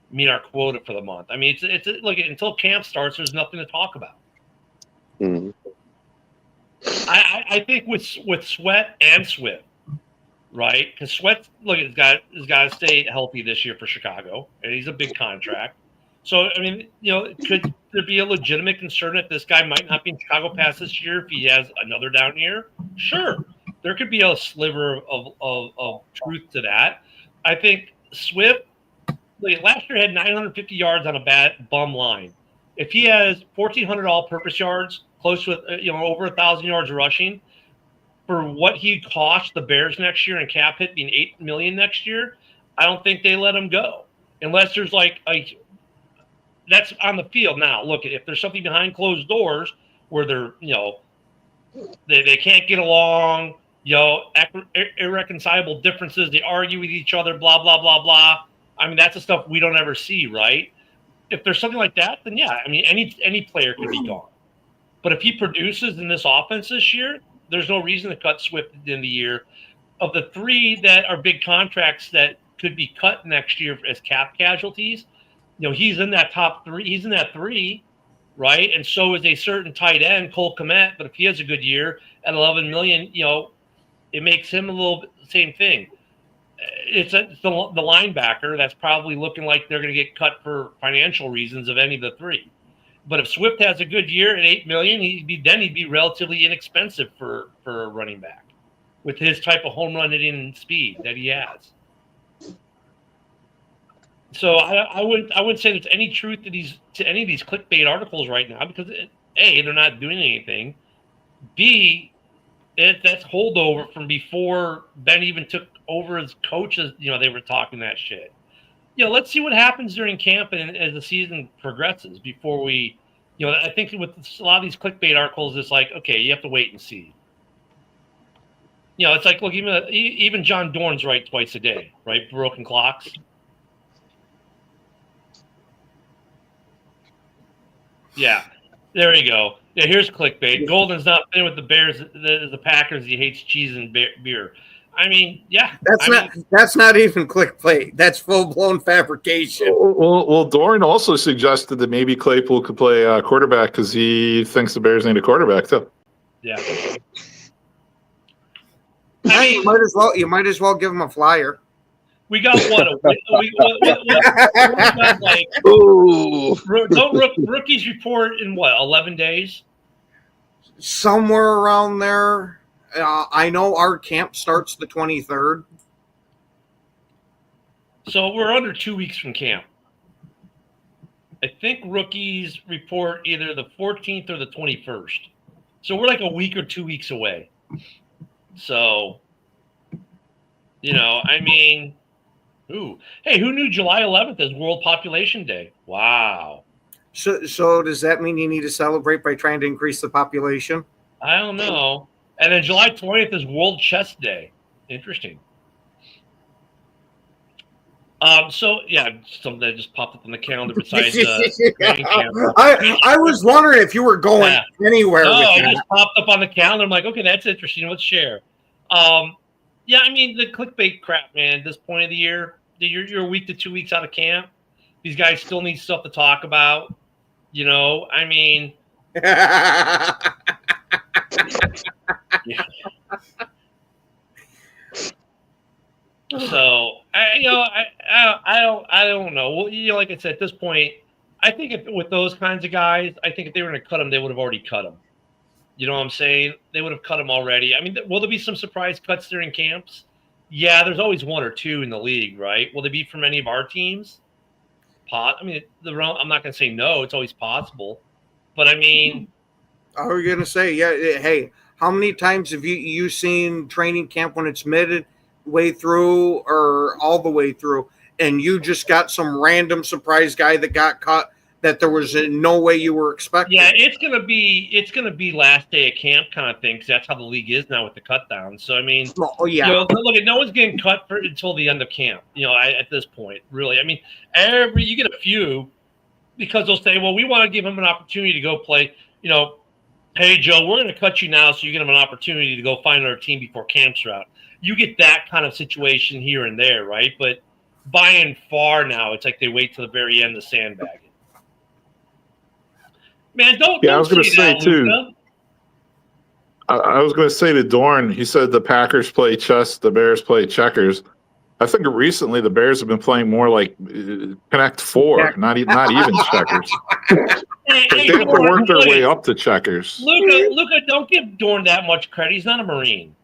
meet our quota for the month. I mean, it's look, until camp starts, there's nothing to talk about. Mm-hmm. I think with Sweat and Swift, right? Because Sweat, look, has got to stay healthy this year for Chicago, and he's a big contract. So, I mean, could there be a legitimate concern that this guy might not be in Chicago past this year if he has another down year? Sure. There could be a sliver of truth to that. I think Swift, last year had 950 yards on a bad bum line. If he has 1,400 all-purpose yards, close to over 1,000 yards rushing, for what he cost the Bears next year and cap hit being $8 million next year, I don't think they let him go unless there's that's on the field. Now, look, if there's something behind closed doors where they're, they can't get along, irreconcilable differences, they argue with each other, blah, blah, blah, blah. I mean, that's the stuff we don't ever see, right? If there's something like that, then yeah, I mean, any player could be gone. But if he produces in this offense this year, there's no reason to cut Swift in the year. Of the 3 that are big contracts that could be cut next year as cap casualties, he's in that top 3. He's in that 3, right? And so is a certain tight end, Cole Kmet. But if he has a good year at $11 million, it makes him a little same thing. It's the linebacker that's probably looking like they're going to get cut for financial reasons of any of the 3. But if Swift has a good year at $8 million, he'd be relatively inexpensive for a running back with his type of home run hitting speed that he has. So I wouldn't say there's any truth to any of these clickbait articles right now because A, they're not doing anything. B, that's holdover from before Ben even took over as coaches. They were talking that shit. Let's see what happens during camp and as the season progresses before we, I think with a lot of these clickbait articles, it's like, okay, you have to wait and see. It's like, look, even John Dorn's right twice a day, right? Broken clocks. Yeah, there you go. Yeah, here's clickbait. Golden's not playing with the Bears, the Packers. He hates cheese and beer. I mean, yeah. That's not even clickbait. That's full-blown fabrication. Well, Doran also suggested that maybe Claypool could play quarterback because he thinks the Bears need a quarterback too. Yeah. You might as well give him a flyer. We got what got like. Ooh. Don't rookies report in 11 days? Somewhere around there. I know our camp starts the 23rd. So we're under 2 weeks from camp. I think rookies report either the 14th or the 21st. So we're like a week or 2 weeks away. So, I mean, hey, who knew July 11th is World Population Day? Wow. So does that mean you need to celebrate by trying to increase the population? I don't know. And then July 20th is World Chess Day. Interesting. So yeah, something that just popped up on the calendar besides training camp. I was wondering if you were going anywhere. No, with it that. just popped up on the calendar. I'm like, okay, that's interesting. Let's share. Yeah, I mean the clickbait crap, man. At this point of the year, you're a week to 2 weeks out of camp. These guys still need stuff to talk about. You know, I mean, so I don't know. Well, you know, like I said, at this point, I think if with those kinds of guys, I think if they were going to cut them, they would have already cut them. You know what I'm saying? They would have cut them already. I mean, will there be some surprise cuts during camps? Yeah, there's always one or two in the league, right? Will they be from any of our teams? I mean, I'm not going to say no. It's always possible, but I mean, I was gonna say, yeah. Hey, how many times have you seen training camp when it's midway through or all the way through, and you just got some random surprise guy that got cut that there was no way you were expecting? Yeah, it's gonna be last day of camp kind of thing because that's how the league is now with the cut down. So I mean, Oh yeah. you know, look, no one's getting cut until the end of camp. You know, at this point, really. I mean, you get a few because they'll say, well, we want to give him an opportunity to go play. You know, hey Joe, we're going to cut you now so you get him an opportunity to go find another team before camps are out. You get that kind of situation here and there, right? But by and far now, it's like they wait till the very end to sandbag it. Man, don't. Yeah, I was going to say that, too. Luka. I was going to say to Dorn, he said the Packers play chess, the Bears play checkers. I think recently the Bears have been playing more like Connect Four, not even checkers. Hey, They have to work their way up to checkers. Luka, don't give Dorn that much credit. He's not a Marine.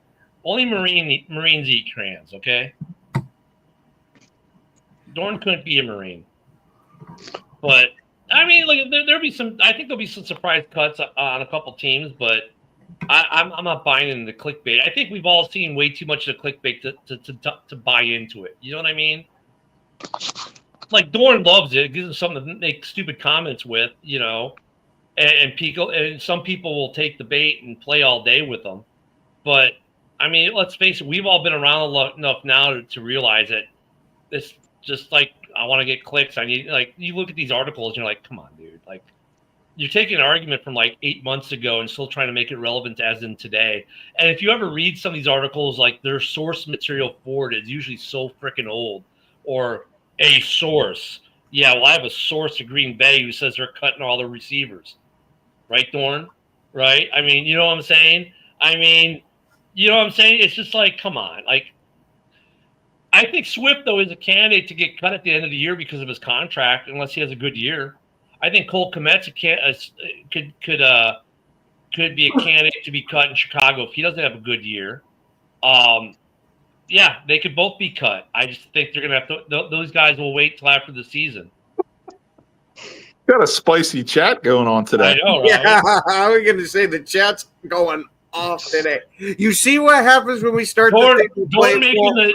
Only Marines eat crayons, okay? Dorn couldn't be a Marine. But, I mean, like, there'll be some – I think there'll be some surprise cuts on a couple teams, but I'm not buying into the clickbait. I think we've all seen way too much of the clickbait to buy into it. You know what I mean? Like, Dorn loves it. It gives him something to make stupid comments with, you know. And some people will take the bait and play all day with them. But, I mean, let's face it, we've all been around enough now to realize that it's just like, I want to get clicks. I need, like, you look at these articles and you're like, come on, dude. Like, you're taking an argument from like 8 months ago and still trying to make it relevant as in today. And if you ever read some of these articles, like their source material for it is usually so freaking old. Or a source. Yeah, well, I have a source at Green Bay who says they're cutting all the receivers. Right, Dorn? Right? I mean, you know what I'm saying? It's just like, come on. Like, I think Swift, though, is a candidate to get cut at the end of the year because of his contract, unless he has a good year. I think Cole Kmet's could be a candidate to be cut in Chicago if he doesn't have a good year. Yeah, they could both be cut. I just think they're going to have to – those guys will wait till after the season. Got a spicy chat going on today. I know, right? Yeah, I was going to say the chat's going off today. You see what happens when we start Dorn the Claypool?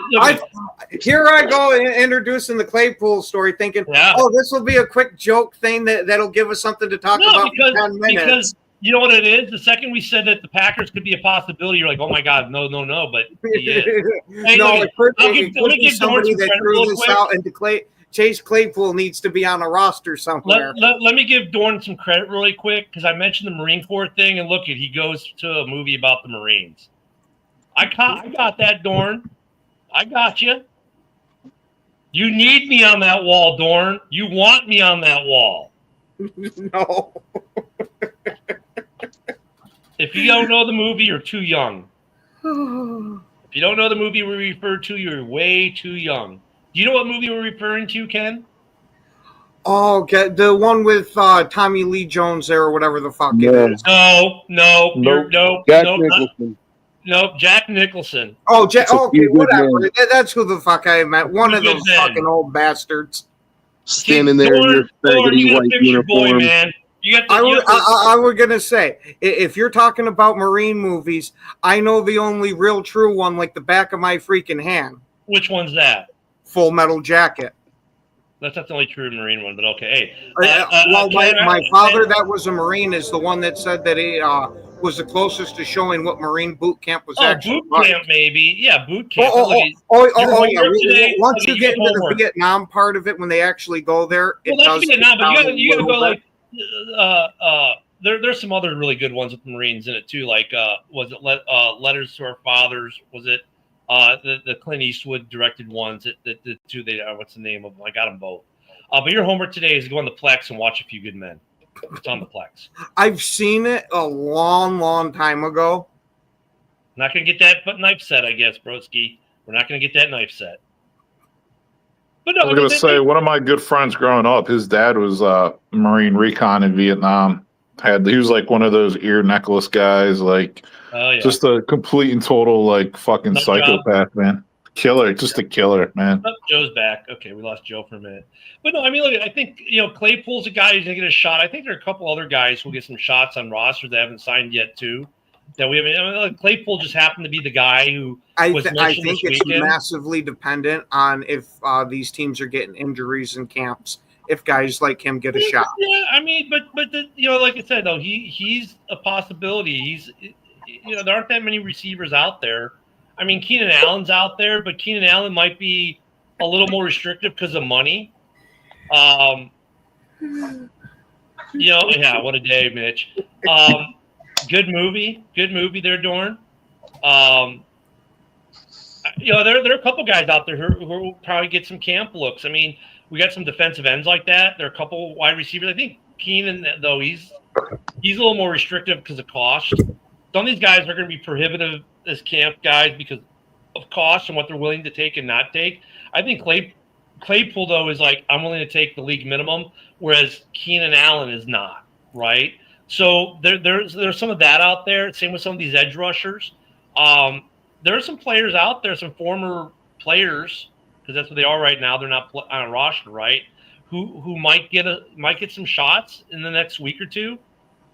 Here I go introducing the Claypool story, thinking, oh, this will be a quick joke thing that'll give us something to talk about for 10 minutes. Because you know what it is? The second we said that the Packers could be a possibility, you're like, oh, my God, no. But yeah. Hey, no, let me give somebody that threw this out, and Chase Claypool needs to be on a roster somewhere. Let me give Dorn some credit really quick because I mentioned the Marine Corps thing, and look, he goes to a movie about the Marines. I got that, Dorn. I got you. You need me on that wall, Dorn. You want me on that wall. No. If you don't know the movie, you're too young. If you don't know the movie we referred to, you're way too young. Do you know what movie we're referring to, Ken? Oh, okay. The one with Tommy Lee Jones there or whatever the fuck it is. No, Jack Nicholson. Oh, okay, whatever. That's who the fuck I meant. One of those fucking old bastards. Standing there in your faggoty white uniform. Boy, man. I was going to say, if you're talking about Marine movies, I know the only real true one like the back of my freaking hand. Which one's that? Full Metal Jacket. That's not the only true Marine one, but okay. Hey, my father, that was a Marine, is the one that said that he was the closest to showing what Marine boot camp was actually boot camp, maybe. Yeah, boot camp. Yeah. Once you get into the Vietnam part of it, when they actually go there, it does. Vietnam, but you gotta go like. There's some other really good ones with the Marines in it too. Like, was it Letters to Our Fathers? Was it the Clint Eastwood directed ones? The two what's the name of them? I got them both. But your homework today is go on the Plex and watch A Few Good Men. It's on the Plex. I've seen it a long, long time ago. Not going to get that knife set, I guess, broski. We're not going to get that knife set. But no, I was going to say, one of my good friends growing up, his dad was Marine Recon in Vietnam. He was like one of those ear necklace guys, like just a complete and total like fucking psychopath, man. Killer, just a killer, man. Oh, Joe's back. Okay, we lost Joe for a minute. But no, I mean, look, I think, Claypool's a guy who's going to get a shot. I think there are a couple other guys who will get some shots on rosters that haven't signed yet, too. That we haven't. I mean, like, Claypool just happened to be the guy who I was mentioned think this it's weekend. massively dependent on if these teams are getting injuries in camps. If guys like him get a shot. Yeah, I mean, but like I said, though, he's a possibility. He's, there aren't that many receivers out there. I mean, Keenan Allen's out there, but Keenan Allen might be a little more restrictive because of money. Yeah, what a day, Mitch. Good movie there, Dorn. There are a couple guys out there who will probably get some camp looks. I mean, we got some defensive ends like that. There are a couple wide receivers. I think Keenan, though, he's a little more restrictive because of cost. Some of these guys are going to be prohibitive as camp guys because of cost and what they're willing to take and not take. I think Claypool, though, is like, I'm willing to take the league minimum, whereas Keenan Allen is not, right? So there's some of that out there. Same with some of these edge rushers. There are some players out there, some former players, because that's what they are right now. They're not on a roster, right? Who might get some shots in the next week or two,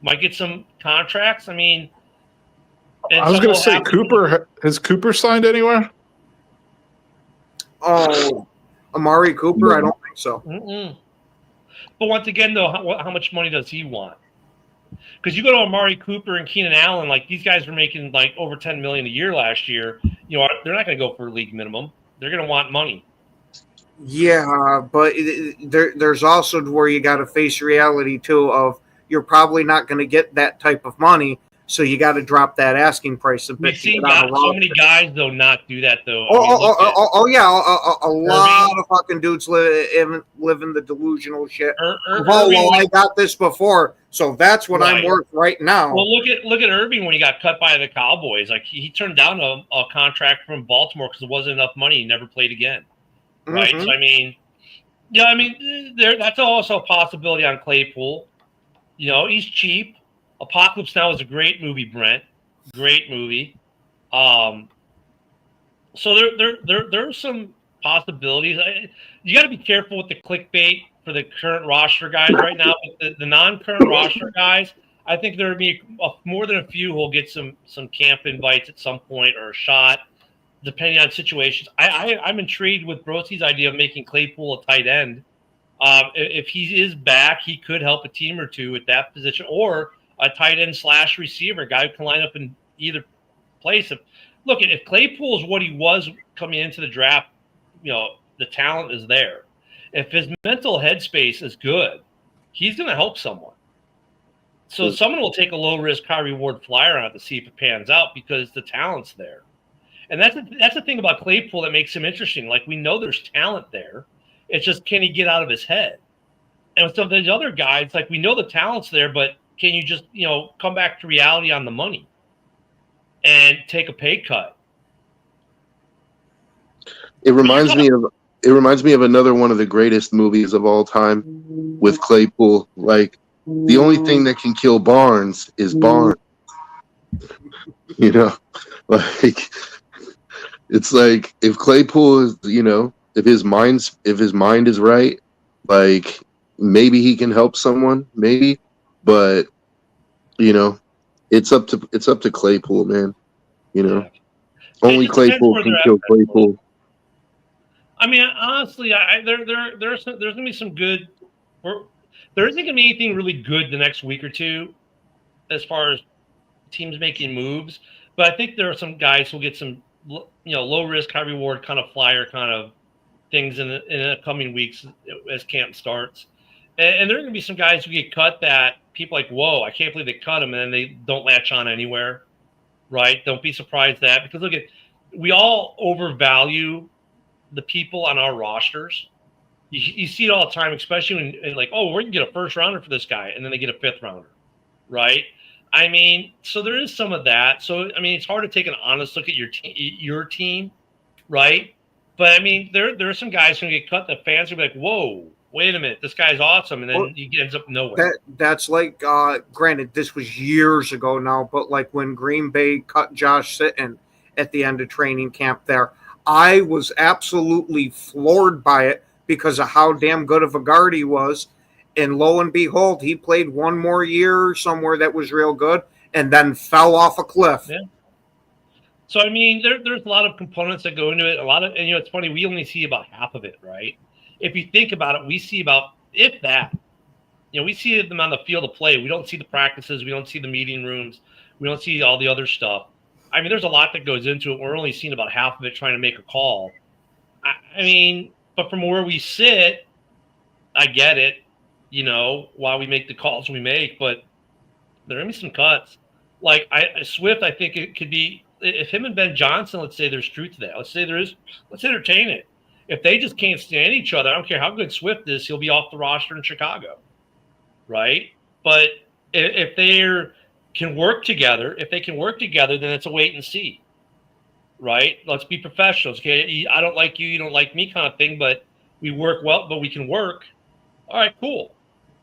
might get some contracts. I mean, I was going to say, has Cooper signed anywhere? Oh, Amari Cooper? I don't think so. Mm-mm. But once again, though, how much money does he want? Because you go to Amari Cooper and Keenan Allen, like these guys were making like over $10 million a year last year. They're not going to go for league minimum. They're going to want money. Yeah, but there's also where you got to face reality too of you're probably not going to get that type of money, so you got to drop that asking price a bit. We've seen so many guys though not do that though. Yeah, a lot of fucking dudes live in the delusional shit. I got this before, so that's what I'm worth right now. Well, look at Irving when he got cut by the Cowboys. Like he turned down a contract from Baltimore because there wasn't enough money. He never played again. Right. Mm-hmm. So that's also a possibility on Claypool. He's cheap. Apocalypse Now is a great movie, Brent. Great movie. So there are some possibilities. You got to be careful with the clickbait for the current roster guys right now. But the non-current roster guys, I think there will be more than a few who will get some camp invites at some point or a shot, depending on situations. I'm intrigued with Broski's idea of making Claypool a tight end. If he is back, he could help a team or two at that position, or a tight end / receiver, a guy who can line up in either place. If Claypool is what he was coming into the draft, the talent is there. If his mental headspace is good, he's going to help someone. So someone will take a low risk, high reward flyer on it to see if it pans out because the talent's there. And that's the thing about Claypool that makes him interesting. Like, we know there's talent there. It's just, can he get out of his head? And with some of these other guys, like, we know the talent's there, but can you just, come back to reality on the money and take a pay cut? It reminds me of another one of the greatest movies of all time with Claypool. Like, the only thing that can kill Barnes is Barnes. Like, it's like if Claypool is, if his mind is right, like maybe he can help someone, maybe, but it's up to Claypool, man. Only Claypool can kill Claypool. I mean, honestly, there's going to be some good. There isn't going to be anything really good the next week or two, as far as teams making moves. But I think there are some guys who'll get some, low risk, high reward kind of flyer kind of things in the coming weeks as camp starts. And there are going to be some guys who get cut that people are like, whoa, I can't believe they cut them, and then they don't latch on anywhere, right? Don't be surprised because we all overvalue the people on our rosters. You see it all the time, especially when like, oh, we're gonna get a first rounder for this guy, and then they get a fifth rounder, right? I mean, so there is some of that. So I mean, it's hard to take an honest look at your team, right? But I mean, there are some guys who get cut. The fans will be like, whoa, wait a minute, this guy's awesome, and then he ends up nowhere. That's like, granted, this was years ago now, but like when Green Bay cut Josh Sitton at the end of training camp there, I was absolutely floored by it because of how damn good of a guard he was. And lo and behold, he played one more year somewhere that was real good and then fell off a cliff. Yeah. So, I mean, there's a lot of components that go into it. And it's funny, we only see about half of it, right? If you think about it, we see about, if that, we see them on the field of play. We don't see the practices. We don't see the meeting rooms. We don't see all the other stuff. I mean, there's a lot that goes into it. We're only seeing about half of it trying to make a call. I mean, but from where we sit, I get it, while we make the calls we make, but there are going to be some cuts. Like Swift, I think it could be, if him and Ben Johnson, let's say there's truth to that. Let's entertain it. If they just can't stand each other, I don't care how good Swift is, he'll be off the roster in Chicago, right? But if they can work together, then it's a wait and see, right? Let's be professionals. Okay, I don't like you, you don't like me, kind of thing. But we work well, but we can work. All right, cool.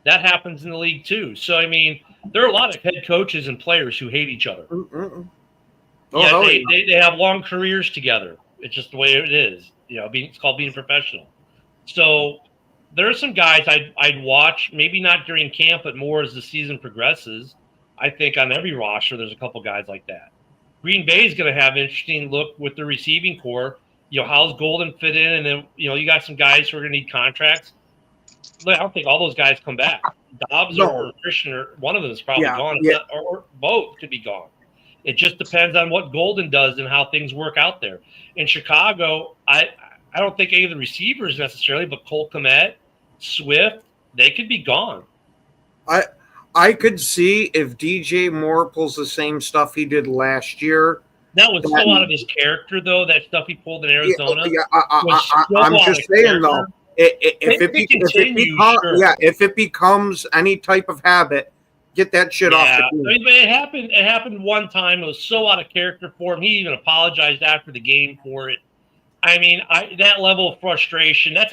That happens in the league too. So I mean, there are a lot of head coaches and players who hate each other. They have long careers together. It's just the way it is. It's called being professional. So there are some guys I'd watch, maybe not during camp, but more as the season progresses. I think on every roster, there's a couple guys like that. Green Bay is going to have an interesting look with the receiving core. How's Golden fit in? And then, you got some guys who are going to need contracts. I don't think all those guys come back. Dobbs or Christian, one of them is probably gone, or both could be gone. It just depends on what Golden does and how things work out there. In Chicago, I don't think any of the receivers necessarily, but Cole Kmet, Swift, they could be gone. I could see if DJ Moore pulls the same stuff he did last year. That was so out of his character, though, that stuff he pulled in Arizona. I'm just saying, though, if it becomes any type of habit, get that shit off the team. I mean, it happened one time. It was so out of character for him. He even apologized after the game for it. I mean, that level of frustration, that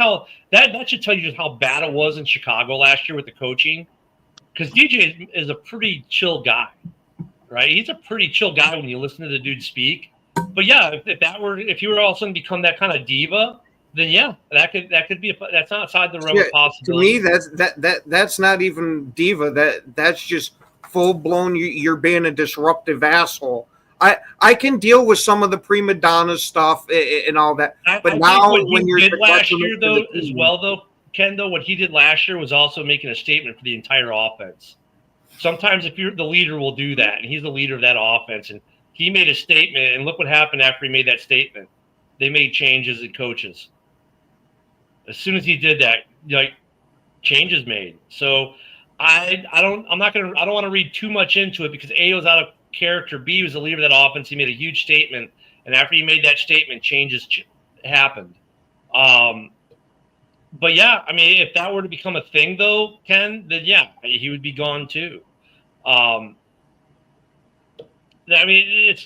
should tell you just how bad it was in Chicago last year with the coaching. Because DJ is a pretty chill guy, right? He's a pretty chill guy when you listen to the dude speak. But yeah, if you were all of a sudden become that kind of diva, then yeah, that could be that's not outside the realm of possibility. To me, that's not even diva. That's just full blown. You're being a disruptive asshole. I can deal with some of the prima donna stuff and all that, but I now when you're last year though as well though, Ken, though, what he did last year was also making a statement for the entire offense. Sometimes if you're the leader will do that, and he's the leader of that offense, and he made a statement, and look what happened after he made that statement. They made changes in coaches. As soon as he did that, changes made. So I don't want to read too much into it because A, was out of character, B, was the leader of that offense. He made a huge statement, and after he made that statement, changes happened. But yeah, I mean, if that were to become a thing, though, Ken, then yeah, he would be gone too. I mean,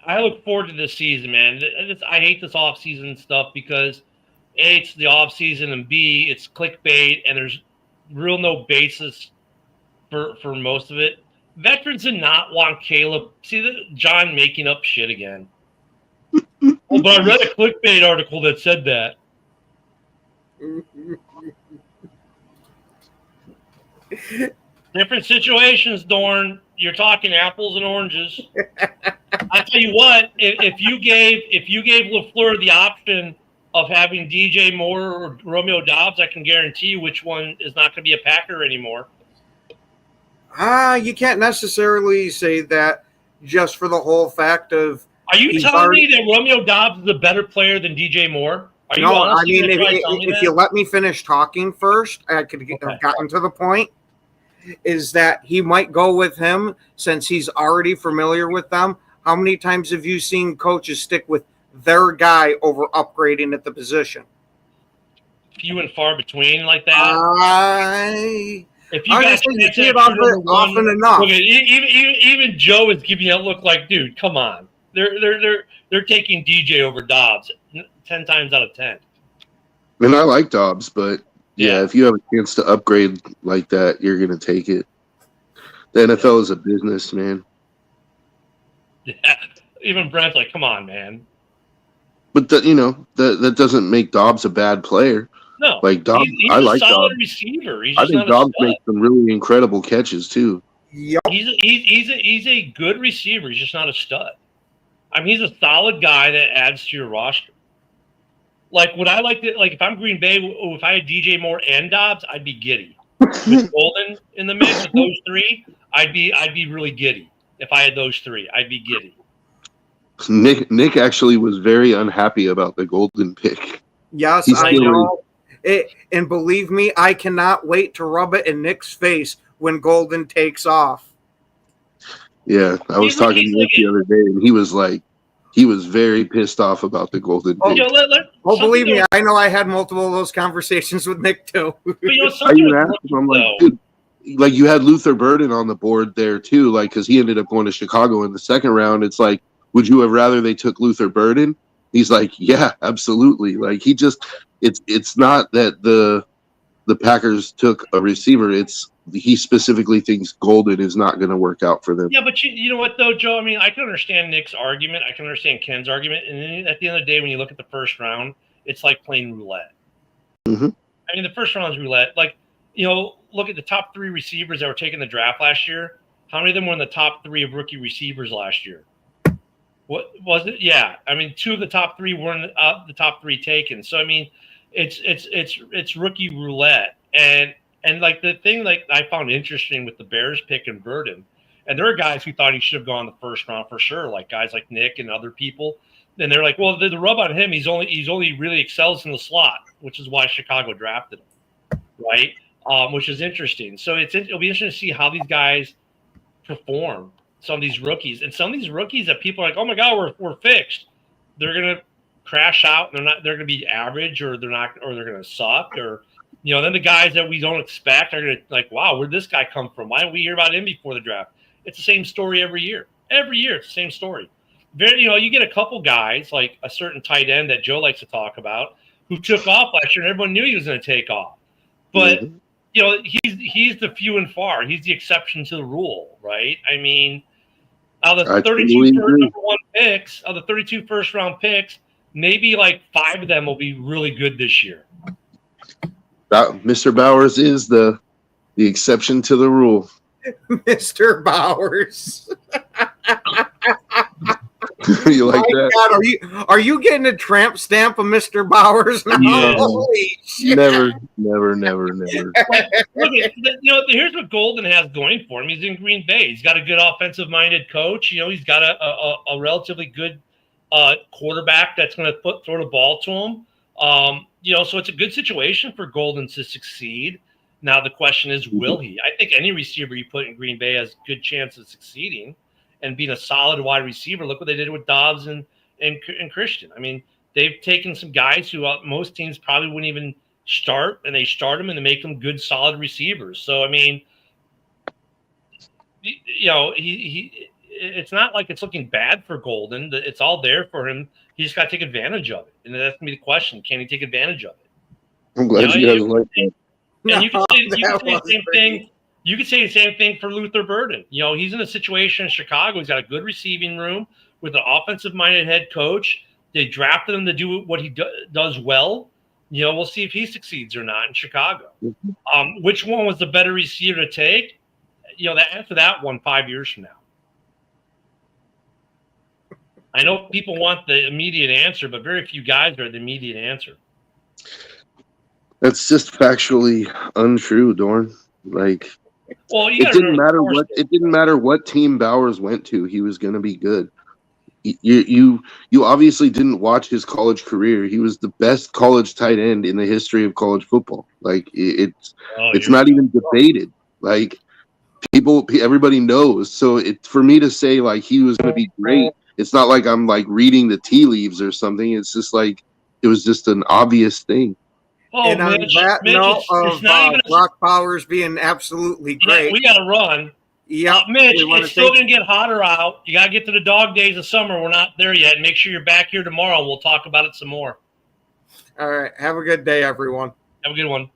I look forward to this season, man. I hate this off-season stuff because A, it's the off-season, and B, it's clickbait, and there's real no basis for most of it. Veterans did not want Caleb. See, John making up shit again. Oh, but I read a clickbait article that said that. Different situations, Dorn. You're talking apples and oranges. I tell you what, if you gave LaFleur the option of having DJ Moore or Romeo Dobbs, I can guarantee you which one is not going to be a Packer anymore. You can't necessarily say that just for the whole fact of. Are you telling me that Romeo Dobbs is a better player than DJ Moore? No, I mean, if you let me finish talking first, I could have gotten to the point, is that he might go with him since he's already familiar with them. How many times have you seen coaches stick with their guy over upgrading at the position? few and far between like that. If you I guys just think you see it often enough. Okay, even Joe is giving you a look like, dude, come on. They're taking DJ over Dobbs 10 times out of 10. And I like Dobbs, but Yeah. if you have a chance to upgrade like that, you're gonna take it. The NFL is a business, man. Yeah. Even Brent's like, come on, man. But that doesn't make Dobbs a bad player. No, Like Dobbs, he's I a like solid Dobbs. receiver. He's I just think not a Dobbs stud. makes some really incredible catches too. Yep. He's a good receiver. He's just not a stud. I mean, he's a solid guy that adds to your roster. Like, would I like to, like, if I'm Green Bay, if I had DJ Moore and Dobbs, I'd be giddy. With Golden in the mix with those three, I'd be really giddy. If I had those three, I'd be giddy. Nick actually was very unhappy about the Golden pick. Yes, He's I still- know. And believe me, I cannot wait to rub it in Nick's face when Golden takes off. Yeah, I was talking to Nick the other day, and he was very pissed off about the Golden pick. You know, Oh, believe me, I know I had multiple of those conversations with Nick too. But, you know, I something even with asked him, I'm rookies, like, though. dude, like you had Luther Burden on the board there too, like because he ended up going to Chicago in the second round. It's like, would you have rather they took Luther Burden? He's like, yeah, absolutely. Like it's not that the Packers took a receiver. He specifically thinks Golden is not going to work out for them. Yeah, but you know what, though, Joe? I mean, I can understand Nick's argument. I can understand Ken's argument. And then at the end of the day, when you look at the first round, it's like playing roulette. Mm-hmm. I mean, the first round is roulette. Like, you know, look at the top three receivers that were taking the draft last year. How many of them were in the top three of rookie receivers last year? What was it? Yeah, I mean, two of the top three were in the top three taken. So I mean, it's rookie roulette. And like the thing like I found interesting with the Bears pick and Burden, and there are guys who thought he should have gone the first round for sure, like guys like Nick and other people. And they're like, well, the rub on him, he's only really excels in the slot, which is why Chicago drafted him, right? Which is interesting. So it'll be interesting to see how these guys perform. Some of these rookies, and some of these rookies that people are like, oh my god, we're fixed. They're gonna crash out. And they're gonna be average, or they're gonna suck, or you know. Then the guys that we don't expect are gonna like, wow, where'd this guy come from? Why didn't we hear about him before the draft? It's the same story every year. Every year, it's the same story. You get a couple guys like a certain tight end that Joe likes to talk about who took off last year, and everyone knew he was going to take off. But you know, he's the few and far. He's the exception to the rule, right? I mean, out of the 32 first round picks, maybe like 5 of them will be really good this year. Mr. Bowers is the exception to the rule. Mr. Bowers. You like My that? God, are you getting a tramp stamp of Mr. Bowers now? Yeah. Holy shit. Never. Look, here's what Golden has going for him. He's in Green Bay. He's got a good offensive-minded coach. You know, he's got a relatively good quarterback that's going to throw the ball to him. So it's a good situation for Golden to succeed. Now the question is, will he? I think any receiver you put in Green Bay has a good chance of succeeding and being a solid wide receiver. Look what they did with Dobbs and Christian. I mean, they've taken some guys who most teams probably wouldn't even start, and they start them and they make them good, solid receivers. So I mean, it's not like it's looking bad for Golden. It's all there for him. He just got to take advantage of it, and that's gonna be the question: can he take advantage of it? I'm glad you guys like that. And you can say that the same was thing. You could say the same thing for Luther Burden. You know, he's in a situation in Chicago. He's got a good receiving room with an offensive-minded head coach. They drafted him to do what he does well. You know, we'll see if he succeeds or not in Chicago. Which one was the better receiver to take? You know, answer that one 5 years from now. I know people want the immediate answer, but very few guys are the immediate answer. That's just factually untrue, Dorn. Like, well, it didn't matter what team Bowers went to. He was going to be good. You obviously didn't watch his college career. He was the best college tight end in the history of college football. Like it's not even debated. Like everybody knows. So for me to say like he was going to be great, it's not like I'm like reading the tea leaves or something. It's just like it was just an obvious thing. Oh, and on Mitch, that note it's of not even Brock Powers being absolutely yeah, great, we got to run. yep, Mitch, we wanna it's still thank- going to get hotter out. You got to get to the dog days of summer. We're not there yet. Make sure you're back here tomorrow. We'll talk about it some more. all right, have a good day, everyone. Have a good one.